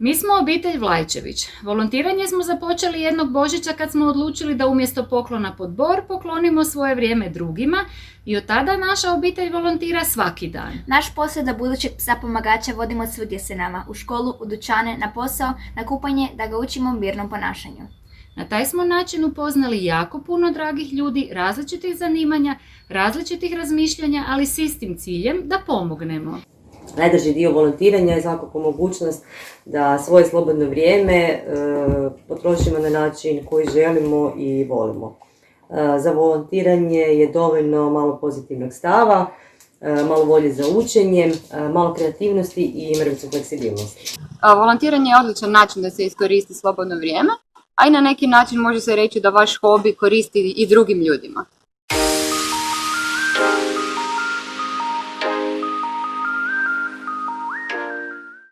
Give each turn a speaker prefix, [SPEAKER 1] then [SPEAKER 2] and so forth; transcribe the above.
[SPEAKER 1] Mi smo obitelj Vlajčević. Volontiranje smo započeli jednog Božića kad smo odlučili da umjesto poklona pod bor poklonimo svoje vrijeme drugima i od tada naša obitelj volontira svaki dan.
[SPEAKER 2] Naš posao da budućeg psa pomagača vodimo svugdje se nama, u školu, u dućane, na posao, na kupanje, da ga učimo mirnom ponašanju.
[SPEAKER 1] Na taj smo način upoznali jako puno dragih ljudi, različitih zanimanja, različitih razmišljanja, ali s istim ciljem da pomognemo.
[SPEAKER 3] Najdraži dio volontiranja je svakako mogućnost da svoje slobodno vrijeme potrošimo na način koji želimo i volimo. Za volontiranje je dovoljno malo pozitivnog stava, malo volje za učenjem, malo kreativnosti i mrvicu fleksibilnosti.
[SPEAKER 4] Volontiranje je odličan način da se iskoristi slobodno vrijeme, a i na neki način može se reći da vaš hobi koristi i drugim ljudima.